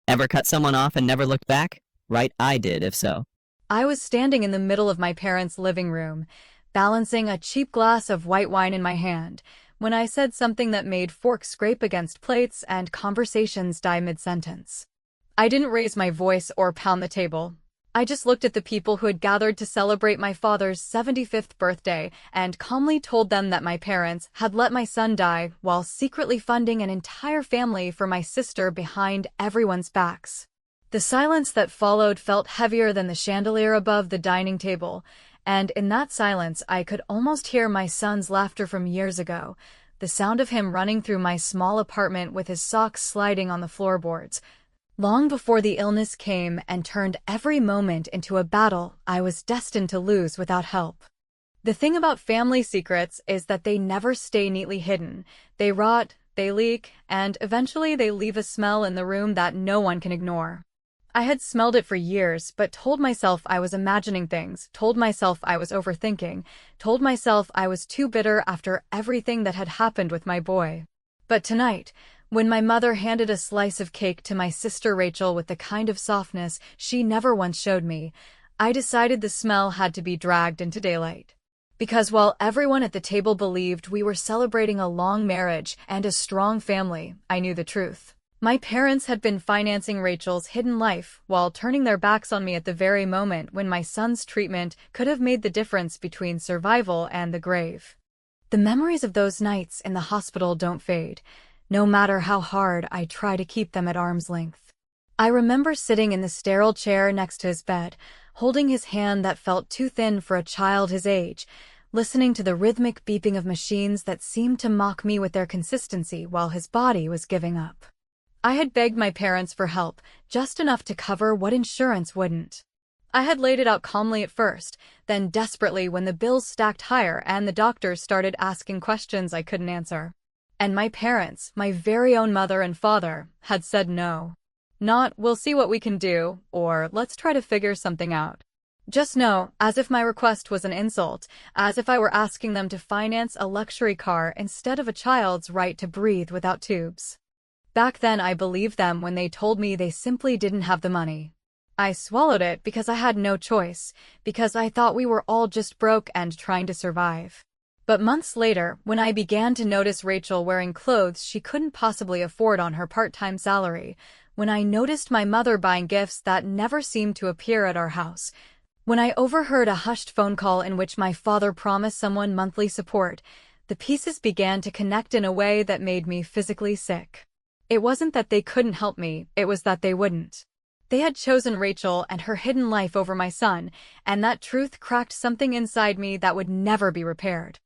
Ever cut someone off and never looked back? Right, I did, if so. I was standing in the middle of my parents' living room, balancing a cheap glass of white wine in my hand, when I said something that made forks scrape against plates and conversations die mid-sentence. I didn't raise my voice or pound the table. I just looked at the people who had gathered to celebrate my father's 75th birthday and calmly told them that my parents had let my son die while secretly funding an entire family for my sister behind everyone's backs. The silence that followed felt heavier than the chandelier above the dining table, and in that silence I could almost hear my son's laughter from years ago, the sound of him running through my small apartment with his socks sliding on the floorboards. Long before the illness came and turned every moment into a battle I was destined to lose without help. The thing about family secrets is that they never stay neatly hidden. They rot, they leak, and eventually they leave a smell in the room that no one can ignore. I had smelled it for years, but told myself I was imagining things, told myself I was overthinking, told myself I was too bitter after everything that had happened with my boy. But tonight, when my mother handed a slice of cake to my sister Rachel with the kind of softness she never once showed me, I decided the smell had to be dragged into daylight. Because while everyone at the table believed we were celebrating a long marriage and a strong family, I knew the truth. My parents had been financing Rachel's hidden life while turning their backs on me at the very moment when my son's treatment could have made the difference between survival and the grave. The memories of those nights in the hospital don't fade, no matter how hard I try to keep them at arm's length. I remember sitting in the sterile chair next to his bed, holding his hand that felt too thin for a child his age, listening to the rhythmic beeping of machines that seemed to mock me with their consistency while his body was giving up. I had begged my parents for help, just enough to cover what insurance wouldn't. I had laid it out calmly at first, then desperately when the bills stacked higher and the doctors started asking questions I couldn't answer. And my parents, my very own mother and father, had said no. Not, we'll see what we can do, or let's try to figure something out. Just no, as if my request was an insult, as if I were asking them to finance a luxury car instead of a child's right to breathe without tubes. Back then I believed them when they told me they simply didn't have the money. I swallowed it because I had no choice, because I thought we were all just broke and trying to survive. But months later, when I began to notice Rachel wearing clothes she couldn't possibly afford on her part-time salary, when I noticed my mother buying gifts that never seemed to appear at our house, when I overheard a hushed phone call in which my father promised someone monthly support, the pieces began to connect in a way that made me physically sick. It wasn't that they couldn't help me, it was that they wouldn't. They had chosen Rachel and her hidden life over my son, and that truth cracked something inside me that would never be repaired.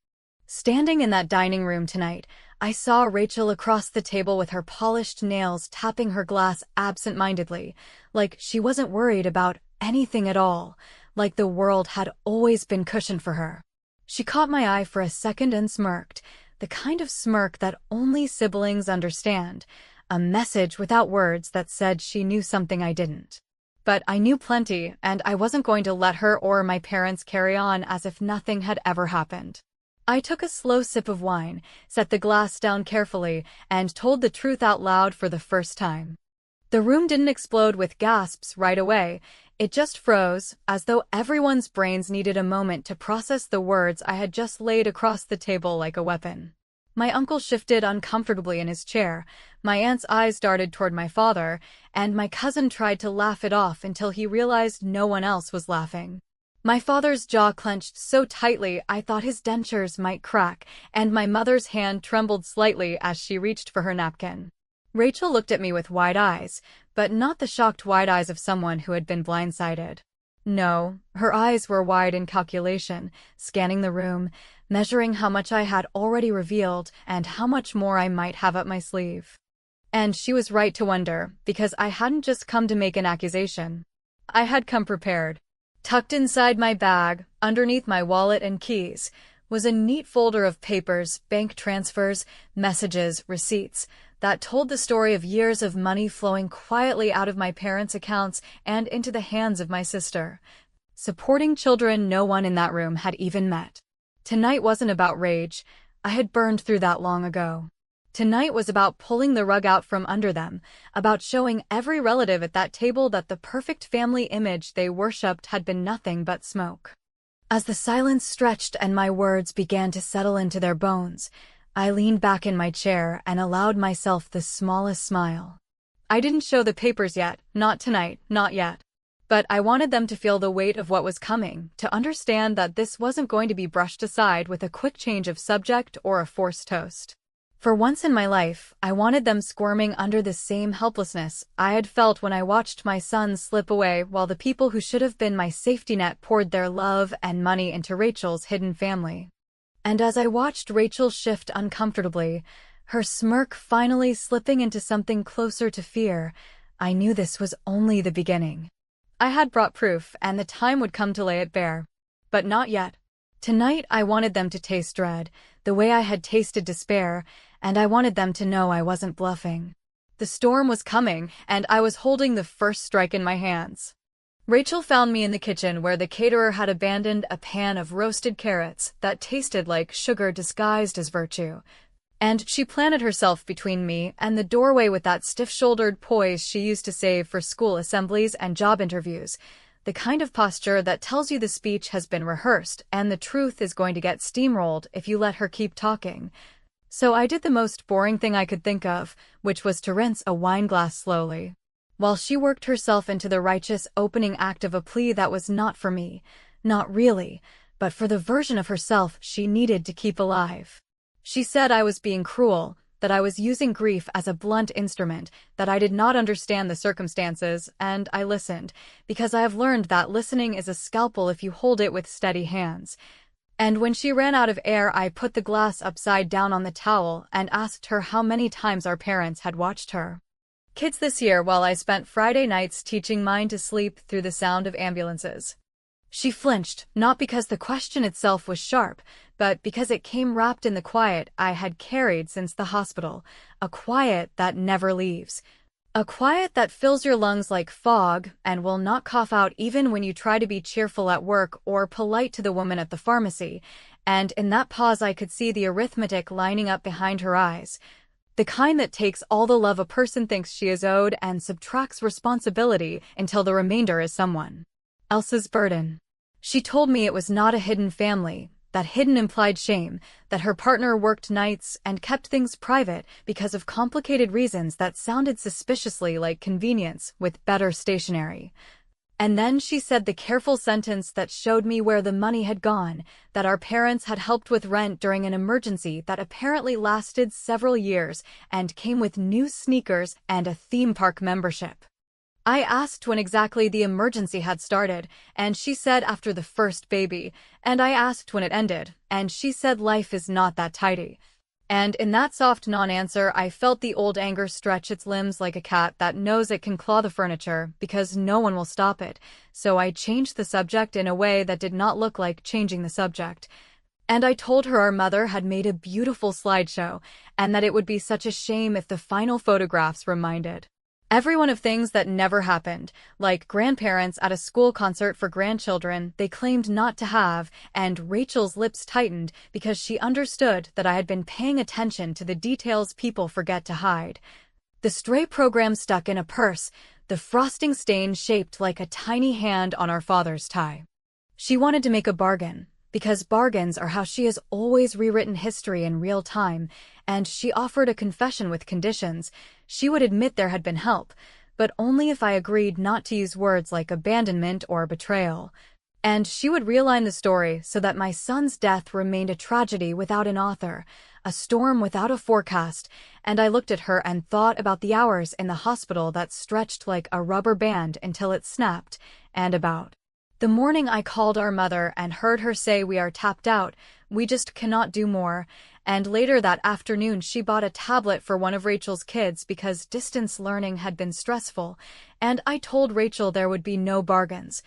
Standing in that dining room tonight, I saw Rachel across the table with her polished nails tapping her glass absent-mindedly, like she wasn't worried about anything at all, like the world had always been cushioned for her. She caught my eye for a second and smirked, the kind of smirk that only siblings understand, a message without words that said she knew something I didn't. But I knew plenty, and I wasn't going to let her or my parents carry on as if nothing had ever happened. I took a slow sip of wine, set the glass down carefully, and told the truth out loud for the first time. The room didn't explode with gasps right away, it just froze, as though everyone's brains needed a moment to process the words I had just laid across the table like a weapon. My uncle shifted uncomfortably in his chair, my aunt's eyes darted toward my father, and my cousin tried to laugh it off until he realized no one else was laughing. My father's jaw clenched so tightly I thought his dentures might crack, and my mother's hand trembled slightly as she reached for her napkin. Rachel looked at me with wide eyes, but not the shocked wide eyes of someone who had been blindsided. No, her eyes were wide in calculation, scanning the room, measuring how much I had already revealed and how much more I might have up my sleeve. And she was right to wonder, because I hadn't just come to make an accusation. I had come prepared. Tucked inside my bag, underneath my wallet and keys, was a neat folder of papers, bank transfers, messages, receipts, that told the story of years of money flowing quietly out of my parents' accounts and into the hands of my sister, supporting children no one in that room had even met. Tonight wasn't about rage. I had burned through that long ago. Tonight was about pulling the rug out from under them, about showing every relative at that table that the perfect family image they worshipped had been nothing but smoke. As the silence stretched and my words began to settle into their bones, I leaned back in my chair and allowed myself the smallest smile. I didn't show the papers yet, not tonight, not yet. But I wanted them to feel the weight of what was coming, to understand that this wasn't going to be brushed aside with a quick change of subject or a forced toast. For once in my life, I wanted them squirming under the same helplessness I had felt when I watched my son slip away while the people who should have been my safety net poured their love and money into Rachel's hidden family. And as I watched Rachel shift uncomfortably, her smirk finally slipping into something closer to fear, I knew this was only the beginning. I had brought proof, and the time would come to lay it bare. But not yet. Tonight I wanted them to taste dread, the way I had tasted despair, and I wanted them to know I wasn't bluffing. The storm was coming, and I was holding the first strike in my hands. Rachel found me in the kitchen where the caterer had abandoned a pan of roasted carrots that tasted like sugar disguised as virtue. And she planted herself between me and the doorway with that stiff-shouldered poise she used to save for school assemblies and job interviews, the kind of posture that tells you the speech has been rehearsed and the truth is going to get steamrolled if you let her keep talking. So I did the most boring thing I could think of, which was to rinse a wine glass slowly, while she worked herself into the righteous opening act of a plea that was not for me, not really, but for the version of herself she needed to keep alive. She said I was being cruel, that I was using grief as a blunt instrument, that I did not understand the circumstances, and I listened, because I have learned that listening is a scalpel if you hold it with steady hands. And when she ran out of air, I put the glass upside down on the towel and asked her how many times our parents had watched her kids this year while I spent Friday nights teaching mine to sleep through the sound of ambulances. She flinched, not because the question itself was sharp, but because it came wrapped in the quiet I had carried since the hospital, a quiet that never leaves. A quiet that fills your lungs like fog and will not cough out even when you try to be cheerful at work or polite to the woman at the pharmacy, and in that pause I could see the arithmetic lining up behind her eyes, the kind that takes all the love a person thinks she is owed and subtracts responsibility until the remainder is someone else's burden. She told me it was not a hidden family, that hidden implied shame, that her partner worked nights and kept things private because of complicated reasons that sounded suspiciously like convenience with better stationery. And then she said the careful sentence that showed me where the money had gone, that our parents had helped with rent during an emergency that apparently lasted several years and came with new sneakers and a theme park membership. I asked when exactly the emergency had started, and she said after the first baby, and I asked when it ended, and she said life is not that tidy. And in that soft non-answer, I felt the old anger stretch its limbs like a cat that knows it can claw the furniture because no one will stop it, so I changed the subject in a way that did not look like changing the subject. And I told her our mother had made a beautiful slideshow, and that it would be such a shame if the final photographs reminded everyone of things that never happened, like grandparents at a school concert for grandchildren they claimed not to have, and Rachel's lips tightened because she understood that I had been paying attention to the details people forget to hide. The stray program stuck in a purse, the frosting stain shaped like a tiny hand on our father's tie. She wanted to make a bargain, because bargains are how she has always rewritten history in real time, and she offered a confession with conditions. She would admit there had been help, but only if I agreed not to use words like abandonment or betrayal. And she would realign the story so that my son's death remained a tragedy without an author, a storm without a forecast, and I looked at her and thought about the hours in the hospital that stretched like a rubber band until it snapped, and about the morning I called our mother and heard her say we are tapped out, we just cannot do more, and later that afternoon she bought a tablet for one of Rachel's kids because distance learning had been stressful, and I told Rachel there would be no bargains.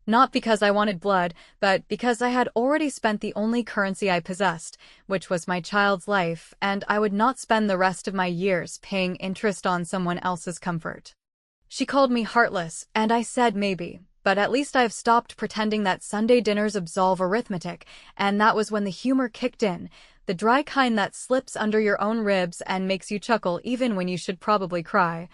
Not because I wanted blood, but because I had already spent the only currency I possessed, which was my child's life, and I would not spend the rest of my years paying interest on someone else's comfort. She called me heartless, and I said maybe. But at least I've stopped pretending that Sunday dinners absolve arithmetic, and that was when the humor kicked in, the dry kind that slips under your own ribs and makes you chuckle even when you should probably cry.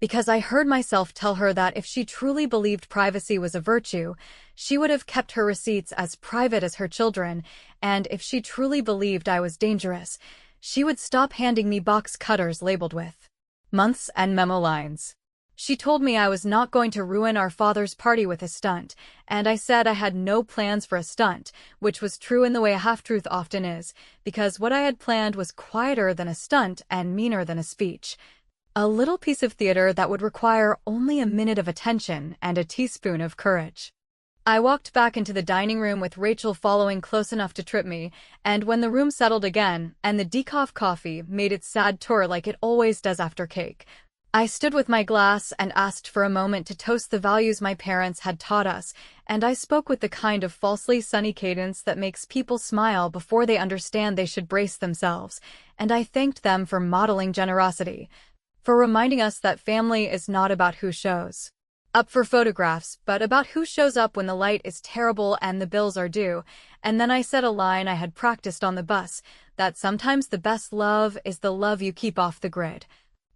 Because I heard myself tell her that if she truly believed privacy was a virtue, she would have kept her receipts as private as her children, and if she truly believed I was dangerous, she would stop handing me box cutters labeled with months and memo lines. She told me I was not going to ruin our father's party with a stunt, and I said I had no plans for a stunt, which was true in the way a half-truth often is, because what I had planned was quieter than a stunt and meaner than a speech. A little piece of theater that would require only a minute of attention and a teaspoon of courage. I walked back into the dining room with Rachel following close enough to trip me, and when the room settled again, and the decaf coffee made its sad tour like it always does after cake, I stood with my glass and asked for a moment to toast the values my parents had taught us, and I spoke with the kind of falsely sunny cadence that makes people smile before they understand they should brace themselves, and I thanked them for modeling generosity, for reminding us that family is not about who shows up for photographs, but about who shows up when the light is terrible and the bills are due. And then I said a line I had practiced on the bus, that sometimes the best love is the love you keep off the grid.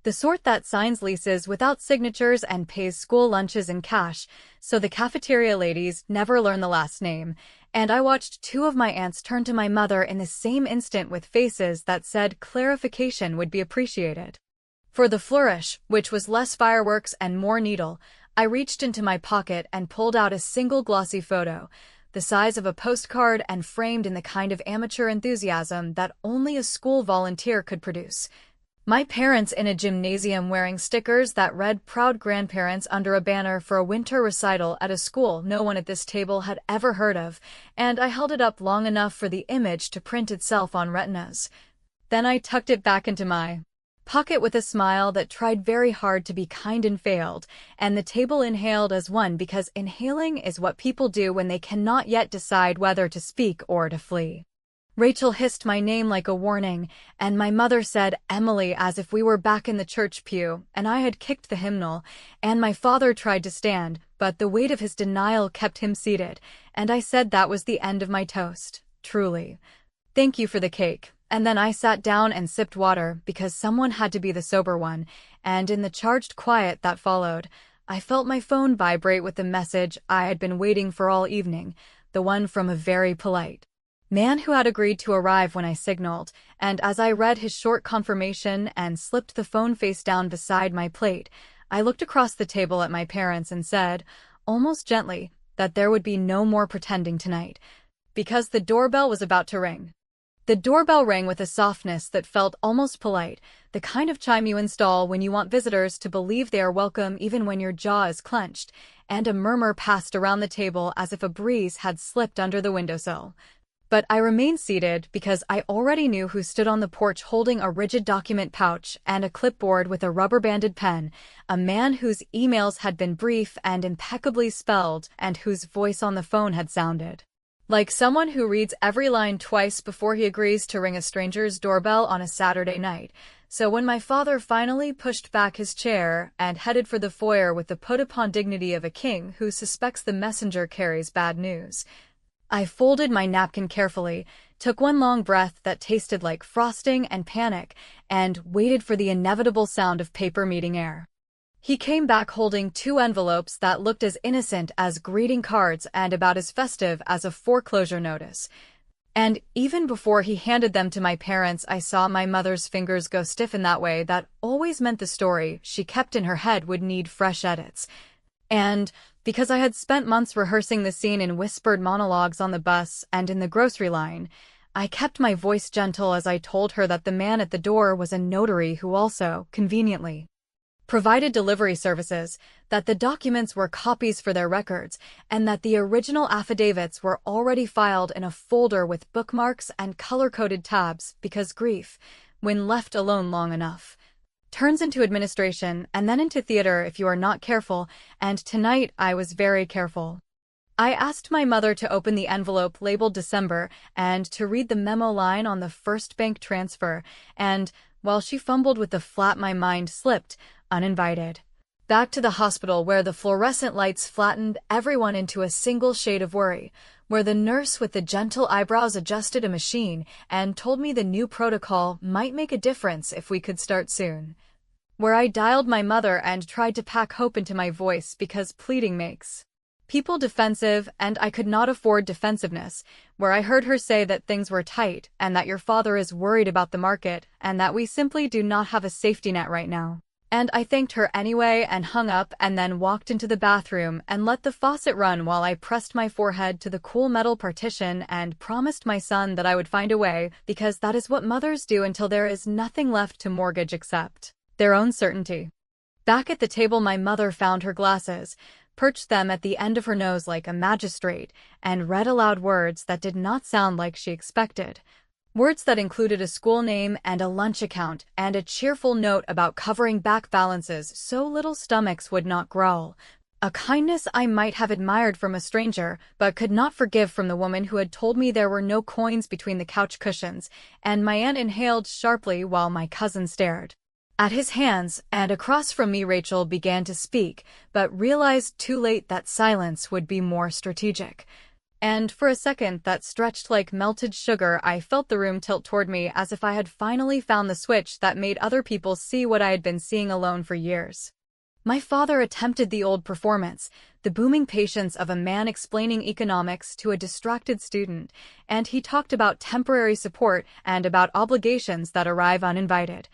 The sort that signs leases without signatures and pays school lunches in cash, so the cafeteria ladies never learn the last name. And I watched two of my aunts turn to my mother in the same instant with faces that said clarification would be appreciated. For the flourish, which was less fireworks and more needle, I reached into my pocket and pulled out a single glossy photo, the size of a postcard and framed in the kind of amateur enthusiasm that only a school volunteer could produce. My parents in a gymnasium wearing stickers that read "Proud Grandparents" under a banner for a winter recital at a school no one at this table had ever heard of, and I held it up long enough for the image to print itself on retinas. Then I tucked it back into my pocket with a smile that tried very hard to be kind and failed, and the table inhaled as one because inhaling is what people do when they cannot yet decide whether to speak or to flee. Rachel hissed my name like a warning, and my mother said Emily as if we were back in the church pew, and I had kicked the hymnal, and my father tried to stand, but the weight of his denial kept him seated, and I said that was the end of my toast, truly. Thank you for the cake. And then I sat down and sipped water because someone had to be the sober one, and in the charged quiet that followed, I felt my phone vibrate with the message I had been waiting for all evening, the one from a very polite man who had agreed to arrive when I signaled, and as I read his short confirmation and slipped the phone face down beside my plate, I looked across the table at my parents and said, almost gently, that there would be no more pretending tonight, because the doorbell was about to ring. The doorbell rang with a softness that felt almost polite, the kind of chime you install when you want visitors to believe they are welcome even when your jaw is clenched, and a murmur passed around the table as if a breeze had slipped under the windowsill. But I remained seated because I already knew who stood on the porch holding a rigid document pouch and a clipboard with a rubber-banded pen, a man whose emails had been brief and impeccably spelled and whose voice on the phone had sounded like someone who reads every line twice before he agrees to ring a stranger's doorbell on a Saturday night. So when my father finally pushed back his chair and headed for the foyer with the put-upon dignity of a king who suspects the messenger carries bad news, I folded my napkin carefully, took one long breath that tasted like frosting and panic, and waited for the inevitable sound of paper meeting air. He came back holding 2 envelopes that looked as innocent as greeting cards and about as festive as a foreclosure notice. And even before he handed them to my parents, I saw my mother's fingers go stiff in that way that always meant the story she kept in her head would need fresh edits. And because I had spent months rehearsing the scene in whispered monologues on the bus and in the grocery line, I kept my voice gentle as I told her that the man at the door was a notary who also, conveniently, provided delivery services, that the documents were copies for their records, and that the original affidavits were already filed in a folder with bookmarks and color-coded tabs because grief, when left alone long enough, turns into administration and then into theater if you are not careful, and tonight I was very careful. I asked my mother to open the envelope labeled December and to read the memo line on the first bank transfer, and, while she fumbled with the flap, my mind slipped, uninvited. Back to the hospital where the fluorescent lights flattened everyone into a single shade of worry, where the nurse with the gentle eyebrows adjusted a machine and told me the new protocol might make a difference if we could start soon. Where I dialed my mother and tried to pack hope into my voice because pleading makes people defensive and I could not afford defensiveness, where I heard her say that things were tight and that your father is worried about the market and that we simply do not have a safety net right now. And I thanked her anyway and hung up and then walked into the bathroom and let the faucet run while I pressed my forehead to the cool metal partition and promised my son that I would find a way, because that is what mothers do until there is nothing left to mortgage except their own certainty. Back at the table, my mother found her glasses, perched them at the end of her nose like a magistrate, and read aloud words that did not sound like she expected. Words that included a school name and a lunch account and a cheerful note about covering back balances so little stomachs would not growl. A kindness I might have admired from a stranger, but could not forgive from the woman who had told me there were no coins between the couch cushions, and my aunt inhaled sharply while my cousin stared at his hands, and across from me Rachel began to speak, but realized too late that silence would be more strategic. And for a second that stretched like melted sugar, I felt the room tilt toward me as if I had finally found the switch that made other people see what I had been seeing alone for years. My father attempted the old performance, the booming patience of a man explaining economics to a distracted student, and he talked about temporary support and about obligations that arrive uninvited.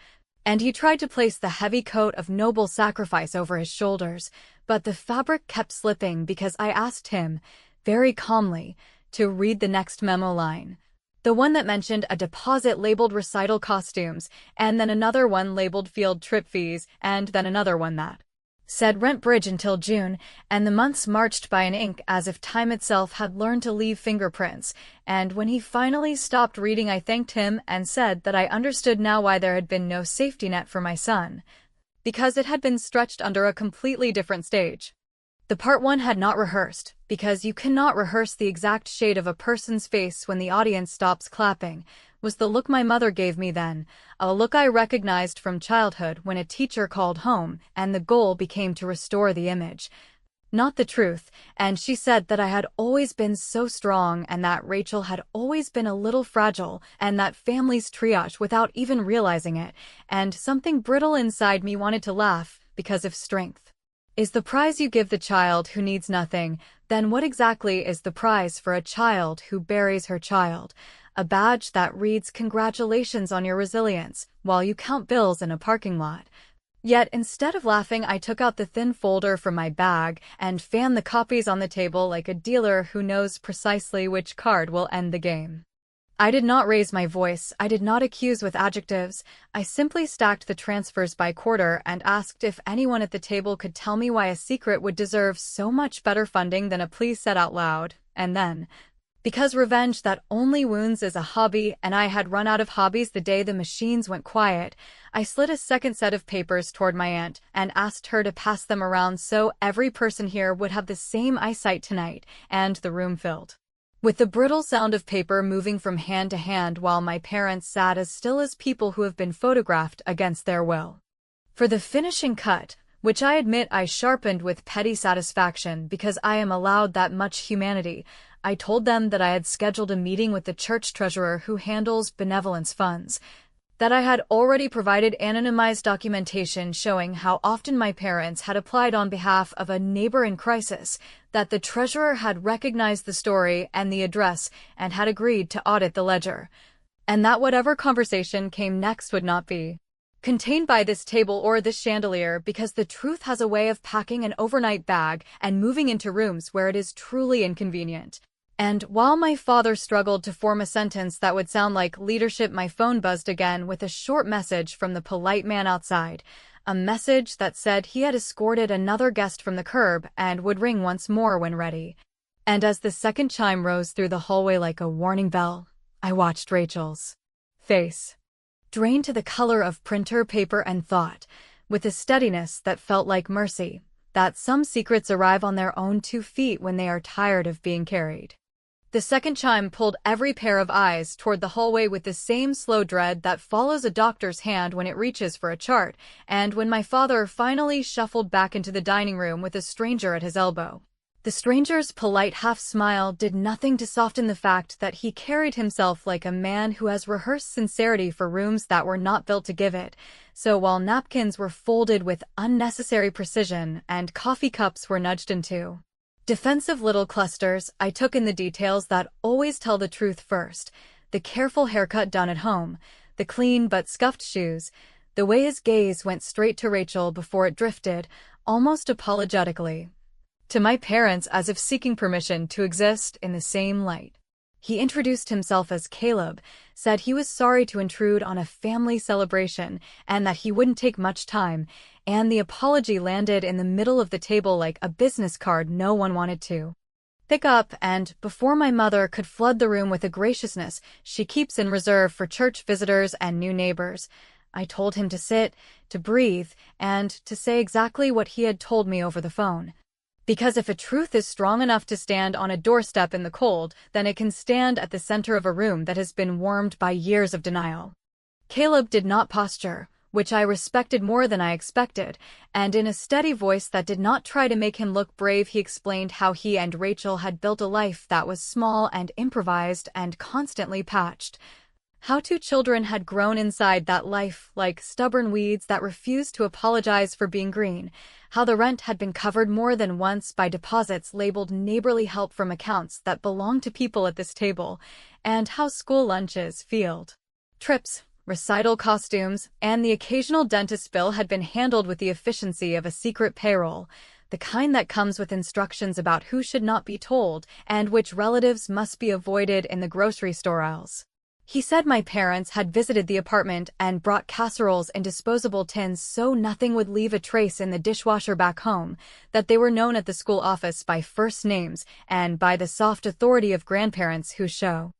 And he tried to place the heavy coat of noble sacrifice over his shoulders, but the fabric kept slipping because I asked him, very calmly, to read the next memo line. The one that mentioned a deposit labeled recital costumes, and then another one labeled field trip fees, and then another one that said rent bridge until June, and the months marched by in ink as if time itself had learned to leave fingerprints, and when he finally stopped reading I thanked him and said that I understood now why there had been no safety net for my son. Because it had been stretched under a completely different stage. The part one had not rehearsed, because you cannot rehearse the exact shade of a person's face when the audience stops clapping, was the look my mother gave me then, a look I recognized from childhood when a teacher called home and the goal became to restore the image, not the truth, and she said that I had always been so strong and that Rachel had always been a little fragile and that families triage without even realizing it, and something brittle inside me wanted to laugh because of strength is the prize you give the child who needs nothing, then what exactly is the prize for a child who buries her child? A badge that reads congratulations on your resilience while you count bills in a parking lot. Yet instead of laughing, I took out the thin folder from my bag and fanned the copies on the table like a dealer who knows precisely which card will end the game. I did not raise my voice, I did not accuse with adjectives, I simply stacked the transfers by quarter and asked if anyone at the table could tell me why a secret would deserve so much better funding than a please said out loud, and then, because revenge that only wounds is a hobby and I had run out of hobbies the day the machines went quiet, I slid a second set of papers toward my aunt and asked her to pass them around so every person here would have the same eyesight tonight, and the room filled with the brittle sound of paper moving from hand to hand while my parents sat as still as people who have been photographed against their will. For the finishing cut, which I admit I sharpened with petty satisfaction because I am allowed that much humanity, I told them that I had scheduled a meeting with the church treasurer who handles benevolence funds, that I had already provided anonymized documentation showing how often my parents had applied on behalf of a neighbor in crisis, that the treasurer had recognized the story and the address and had agreed to audit the ledger, and that whatever conversation came next would not be contained by this table or this chandelier, because the truth has a way of packing an overnight bag and moving into rooms where it is truly inconvenient. And while my father struggled to form a sentence that would sound like leadership, my phone buzzed again with a short message from the polite man outside, a message that said he had escorted another guest from the curb and would ring once more when ready. And as the second chime rose through the hallway like a warning bell, I watched Rachel's face drain to the color of printer paper and thought, with a steadiness that felt like mercy, that some secrets arrive on their own 2 feet when they are tired of being carried. The second chime pulled every pair of eyes toward the hallway with the same slow dread that follows a doctor's hand when it reaches for a chart, and when my father finally shuffled back into the dining room with a stranger at his elbow. The stranger's polite half-smile did nothing to soften the fact that he carried himself like a man who has rehearsed sincerity for rooms that were not built to give it. So while napkins were folded with unnecessary precision and coffee cups were nudged into defensive little clusters, I took in the details that always tell the truth first. The careful haircut done at home, the clean but scuffed shoes, the way his gaze went straight to Rachel before it drifted, almost apologetically, to my parents as if seeking permission to exist in the same light. He introduced himself as Caleb, said he was sorry to intrude on a family celebration and that he wouldn't take much time, and the apology landed in the middle of the table like a business card no one wanted to pick up, and before my mother could flood the room with a graciousness she keeps in reserve for church visitors and new neighbors, I told him to sit, to breathe, and to say exactly what he had told me over the phone. Because if a truth is strong enough to stand on a doorstep in the cold, then it can stand at the center of a room that has been warmed by years of denial. Caleb did not posture, which I respected more than I expected, and in a steady voice that did not try to make him look brave, he explained how he and Rachel had built a life that was small and improvised and constantly patched. How two children had grown inside that life like stubborn weeds that refused to apologize for being green, how the rent had been covered more than once by deposits labeled neighborly help from accounts that belonged to people at this table, and how school lunches, field trips, recital costumes, and the occasional dentist bill had been handled with the efficiency of a secret payroll, the kind that comes with instructions about who should not be told and which relatives must be avoided in the grocery store aisles. He said my parents had visited the apartment and brought casseroles in disposable tins so nothing would leave a trace in the dishwasher back home, that they were known at the school office by first names and by the soft authority of grandparents who show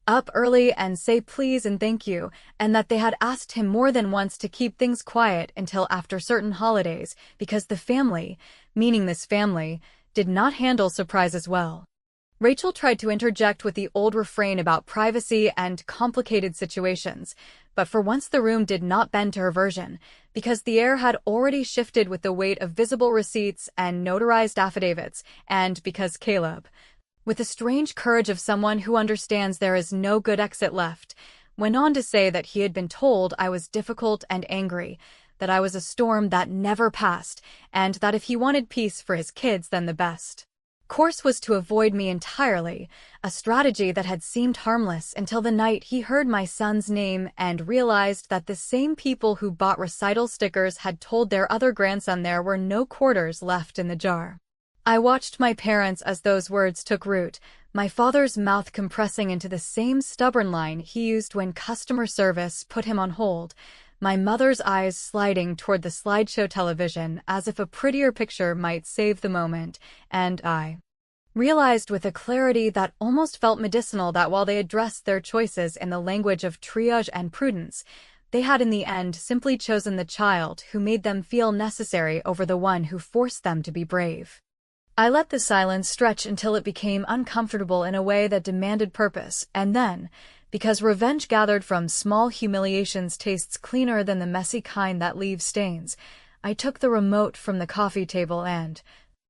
up early and say please and thank you, and that they had asked him more than once to keep things quiet until after certain holidays because the family, meaning this family, did not handle surprises well. Rachel tried to interject with the old refrain about privacy and complicated situations, but for once the room did not bend to her version, because the air had already shifted with the weight of visible receipts and notarized affidavits, and because Caleb, with the strange courage of someone who understands there is no good exit left, went on to say that he had been told I was difficult and angry, that I was a storm that never passed, and that if he wanted peace for his kids, then the best course was to avoid me entirely, a strategy that had seemed harmless until the night he heard my son's name and realized that the same people who bought recital stickers had told their other grandson there were no quarters left in the jar. I watched my parents as those words took root, my father's mouth compressing into the same stubborn line he used when customer service put him on hold, my mother's eyes sliding toward the slideshow television as if a prettier picture might save the moment, and I realized with a clarity that almost felt medicinal that while they addressed their choices in the language of triage and prudence, they had in the end simply chosen the child who made them feel necessary over the one who forced them to be brave. I let the silence stretch until it became uncomfortable in a way that demanded purpose, and then, because revenge gathered from small humiliations tastes cleaner than the messy kind that leaves stains, I took the remote from the coffee table and,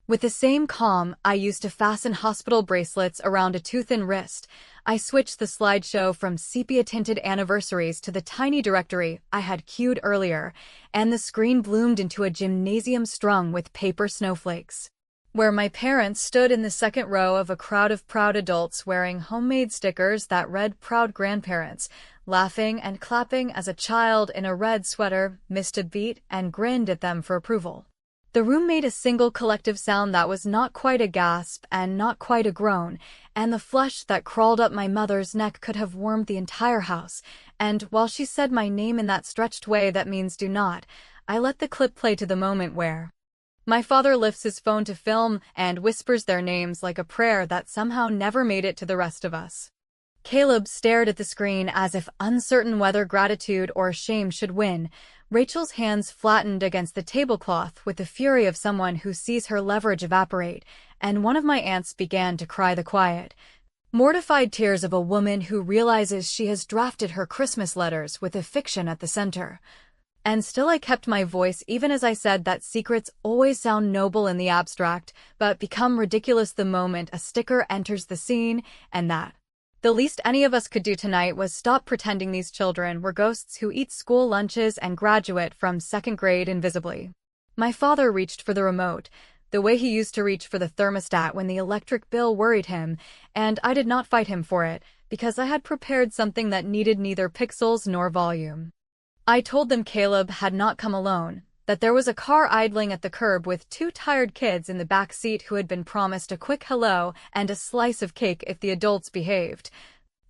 with the same calm I used to fasten hospital bracelets around a too-thin wrist, I switched the slideshow from sepia-tinted anniversaries to the tiny directory I had cued earlier, and the screen bloomed into a gymnasium strung with paper snowflakes, where my parents stood in the second row of a crowd of proud adults wearing homemade stickers that read "Proud Grandparents," laughing and clapping as a child in a red sweater missed a beat and grinned at them for approval. The room made a single collective sound that was not quite a gasp and not quite a groan, and the flush that crawled up my mother's neck could have warmed the entire house, and while she said my name in that stretched way that means do not, I let the clip play to the moment where my father lifts his phone to film and whispers their names like a prayer that somehow never made it to the rest of us. Caleb stared at the screen as if uncertain whether gratitude or shame should win. Rachel's hands flattened against the tablecloth with the fury of someone who sees her leverage evaporate, and one of my aunts began to cry the quiet, Mortified tears of a woman who realizes she has drafted her Christmas letters with a fiction at the center. And still I kept my voice even as I said that secrets always sound noble in the abstract, but become ridiculous the moment a sticker enters the scene, and that the least any of us could do tonight was stop pretending these children were ghosts who eat school lunches and graduate from second grade invisibly. My father reached for the remote, the way he used to reach for the thermostat when the electric bill worried him, and I did not fight him for it, because I had prepared something that needed neither pixels nor volume. I told them Caleb had not come alone, that there was a car idling at the curb with 2 tired kids in the back seat who had been promised a quick hello and a slice of cake if the adults behaved,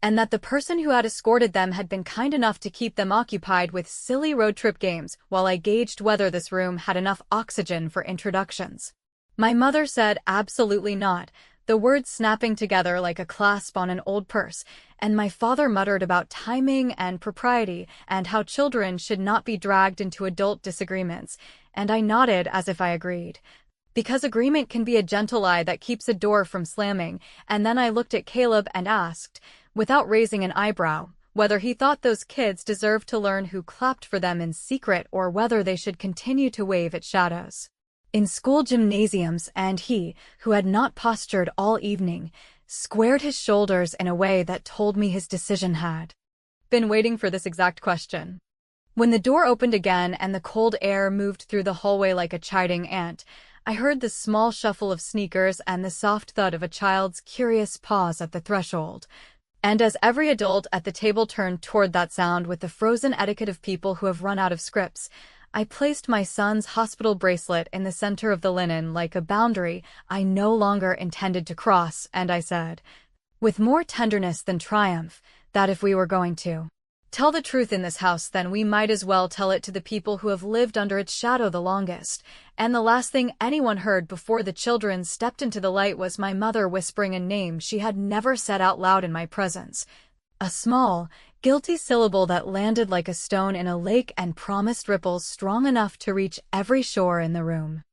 and that the person who had escorted them had been kind enough to keep them occupied with silly road trip games while I gauged whether this room had enough oxygen for introductions. My mother said absolutely not, the words snapping together like a clasp on an old purse, and my father muttered about timing and propriety and how children should not be dragged into adult disagreements, and I nodded as if I agreed. Because agreement can be a gentle lie that keeps a door from slamming, and then I looked at Caleb and asked, without raising an eyebrow, whether he thought those kids deserved to learn who clapped for them in secret or whether they should continue to wave at shadows in school gymnasiums, and he, who had not postured all evening, squared his shoulders in a way that told me his decision had been waiting for this exact question. When the door opened again and the cold air moved through the hallway like a chiding ant, I heard the small shuffle of sneakers and the soft thud of a child's curious pause at the threshold. And as every adult at the table turned toward that sound with the frozen etiquette of people who have run out of scripts, I placed my son's hospital bracelet in the center of the linen like a boundary I no longer intended to cross, and I said, with more tenderness than triumph, that if we were going to tell the truth in this house, then we might as well tell it to the people who have lived under its shadow the longest. And the last thing anyone heard before the children stepped into the light was my mother whispering a name she had never said out loud in my presence. A small, guilty syllable that landed like a stone in a lake and promised ripples strong enough to reach every shore in the room.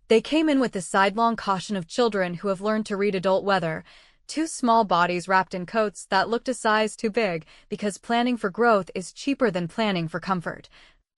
They came in with the sidelong caution of children who have learned to read adult weather, 2 small bodies wrapped in coats that looked a size too big because planning for growth is cheaper than planning for comfort.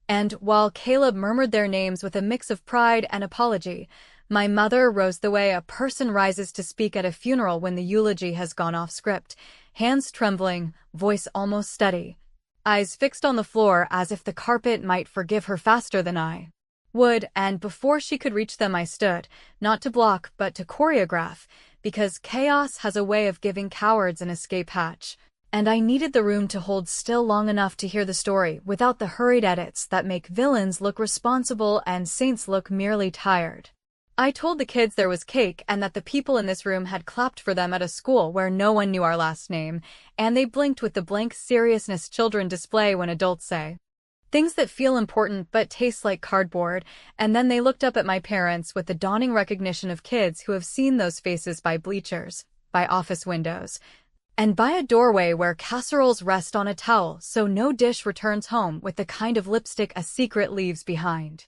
And while Caleb murmured their names with a mix of pride and apology, my mother rose the way a person rises to speak at a funeral when the eulogy has gone off script, hands trembling, voice almost steady, eyes fixed on the floor as if the carpet might forgive her faster than I would, and before she could reach them I stood, not to block but to choreograph, because chaos has a way of giving cowards an escape hatch, and I needed the room to hold still long enough to hear the story without the hurried edits that make villains look responsible and saints look merely tired. I told the kids there was cake and that the people in this room had clapped for them at a school where no one knew our last name, and they blinked with the blank seriousness children display when adults say things that feel important but taste like cardboard, and then they looked up at my parents with the dawning recognition of kids who have seen those faces by bleachers, by office windows, and by a doorway where casseroles rest on a towel so no dish returns home with the kind of lipstick a secret leaves behind.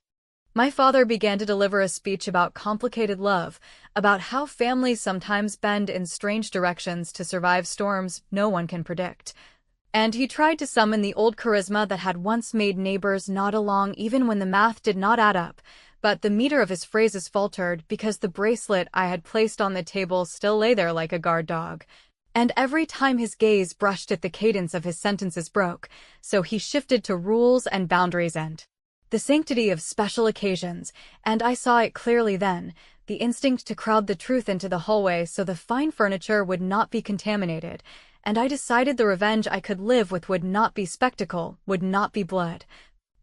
My father began to deliver a speech about complicated love, about how families sometimes bend in strange directions to survive storms no one can predict. And he tried to summon the old charisma that had once made neighbors nod along even when the math did not add up, but the meter of his phrases faltered because the bracelet I had placed on the table still lay there like a guard dog. And every time his gaze brushed it the cadence of his sentences broke, so he shifted to rules and boundaries and the sanctity of special occasions, and I saw it clearly then, the instinct to crowd the truth into the hallway so the fine furniture would not be contaminated, and I decided the revenge I could live with would not be spectacle, would not be blood,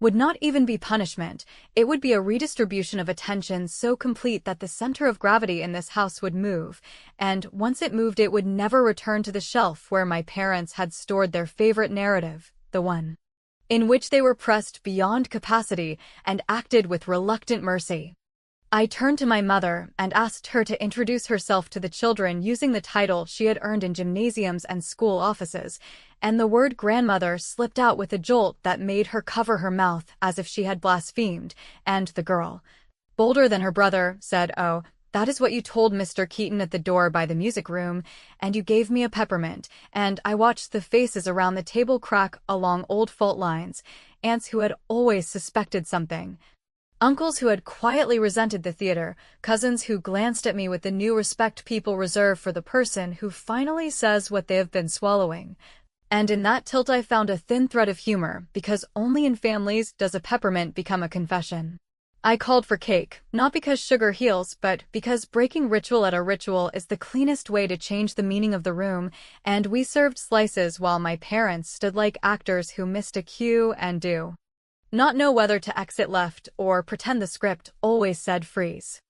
would not even be punishment. It would be a redistribution of attention so complete that the center of gravity in this house would move, and once it moved it would never return to the shelf where my parents had stored their favorite narrative, the one in which they were pressed beyond capacity and acted with reluctant mercy. I turned to my mother and asked her to introduce herself to the children using the title she had earned in gymnasiums and school offices, and the word grandmother slipped out with a jolt that made her cover her mouth as if she had blasphemed, and the girl, bolder than her brother, said, "Oh, That is what you told Mr. Keaton at the door by the music room, and you gave me a peppermint, and I watched the faces around the table crack along old fault lines, aunts who had always suspected something, uncles who had quietly resented the theater, cousins who glanced at me with the new respect people reserve for the person who finally says what they have been swallowing. And in that tilt I found a thin thread of humor, because only in families does a peppermint become a confession. I called for cake, not because sugar heals, but because breaking ritual at a ritual is the cleanest way to change the meaning of the room, and we served slices while my parents stood like actors who missed a cue and do not know whether to exit left or pretend the script always said freeze.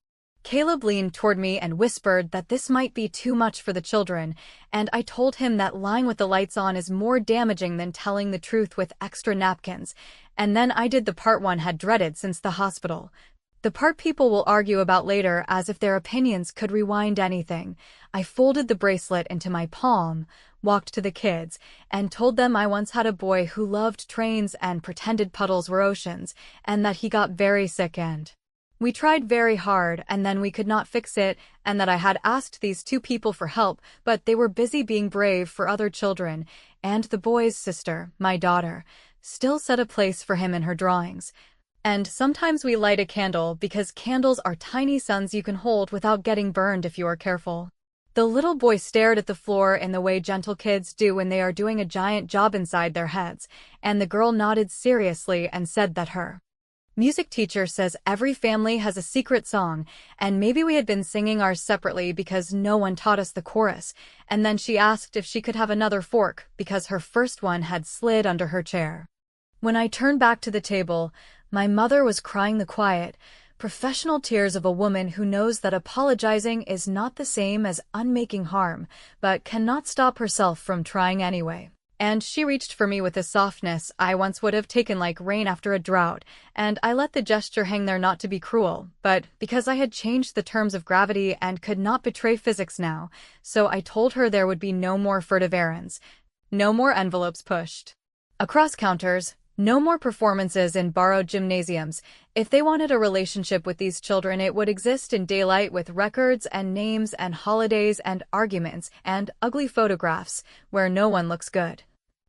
Caleb leaned toward me and whispered that this might be too much for the children, and I told him that lying with the lights on is more damaging than telling the truth with extra napkins, and then I did the part one had dreaded since the hospital. The part people will argue about later as if their opinions could rewind anything. I folded the bracelet into my palm, walked to the kids, and told them I once had a boy who loved trains and pretended puddles were oceans, and that he got very sick and we tried very hard, and then we could not fix it, and that I had asked these two people for help, but they were busy being brave for other children, and the boy's sister, my daughter, still set a place for him in her drawings. And sometimes we light a candle because candles are tiny suns you can hold without getting burned if you are careful. The little boy stared at the floor in the way gentle kids do when they are doing a giant job inside their heads, and the girl nodded seriously and said that her music teacher says every family has a secret song, and maybe we had been singing ours separately because no one taught us the chorus, and then she asked if she could have another fork because her first one had slid under her chair. When I turned back to the table, my mother was crying the quiet, professional tears of a woman who knows that apologizing is not the same as unmaking harm, but cannot stop herself from trying anyway. And she reached for me with a softness I once would have taken like rain after a drought, and I let the gesture hang there not to be cruel, but because I had changed the terms of gravity and could not betray physics now, so I told her there would be no more furtive errands, no more envelopes pushed across counters, no more performances in borrowed gymnasiums. If they wanted a relationship with these children, it would exist in daylight with records and names and holidays and arguments and ugly photographs where no one looks good.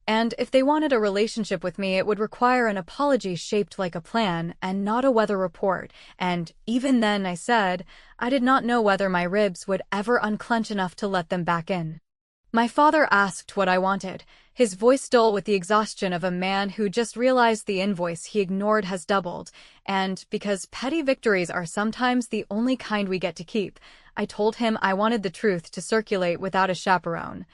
And if they wanted a relationship with me, it would require an apology shaped like a plan and not a weather report. And even then, I said, I did not know whether my ribs would ever unclench enough to let them back in. My father asked what I wanted, his voice dull with the exhaustion of a man who just realized the invoice he ignored has doubled, and because petty victories are sometimes the only kind we get to keep, I told him I wanted the truth to circulate without a chaperone.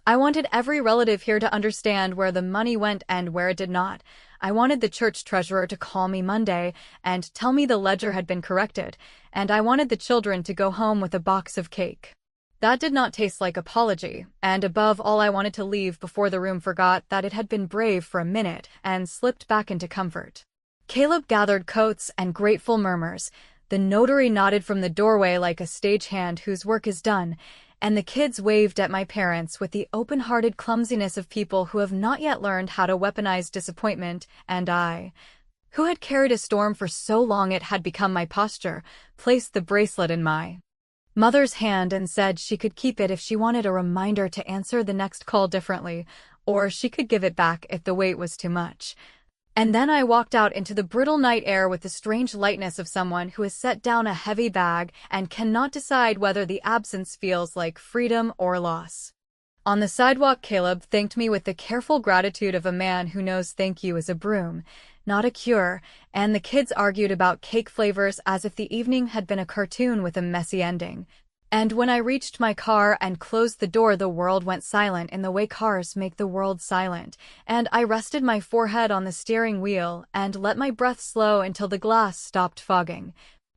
I wanted every relative here to understand where the money went and where it did not. I wanted the church treasurer to call me Monday and tell me the ledger had been corrected, and I wanted the children to go home with a box of cake. That did not taste like apology, and above all I wanted to leave before the room forgot that it had been brave for a minute and slipped back into comfort. Caleb gathered coats and grateful murmurs. The notary nodded from the doorway like a stagehand whose work is done, and the kids waved at my parents with the open-hearted clumsiness of people who have not yet learned how to weaponize disappointment, and I, who had carried a storm for so long it had become my posture, placed the bracelet in my mother's hand and said she could keep it if she wanted a reminder to answer the next call differently, or she could give it back if the weight was too much. And then I walked out into the brittle night air with the strange lightness of someone who has set down a heavy bag and cannot decide whether the absence feels like freedom or loss. On the sidewalk, Caleb thanked me with the careful gratitude of a man who knows thank you is a broom, not a cure, and the kids argued about cake flavors as if the evening had been a cartoon with a messy ending. And when I reached my car and closed the door, the world went silent in the way cars make the world silent, and I rested my forehead on the steering wheel and let my breath slow until the glass stopped fogging.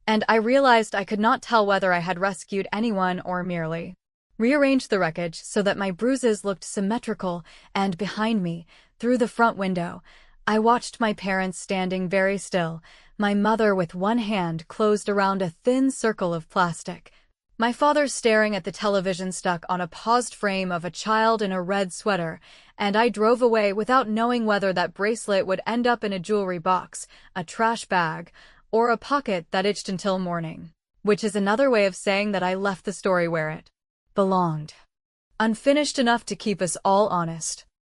And I realized I could not tell whether I had rescued anyone or merely rearranged the wreckage so that my bruises looked symmetrical, and behind me, through the front window, I watched my parents standing very still, my mother with one hand closed around a thin circle of plastic, my father staring at the television stuck on a paused frame of a child in a red sweater, and I drove away without knowing whether that bracelet would end up in a jewelry box, a trash bag, or a pocket that itched until morning. which is another way of saying that I left the story where it belonged. Unfinished enough to keep us all honest.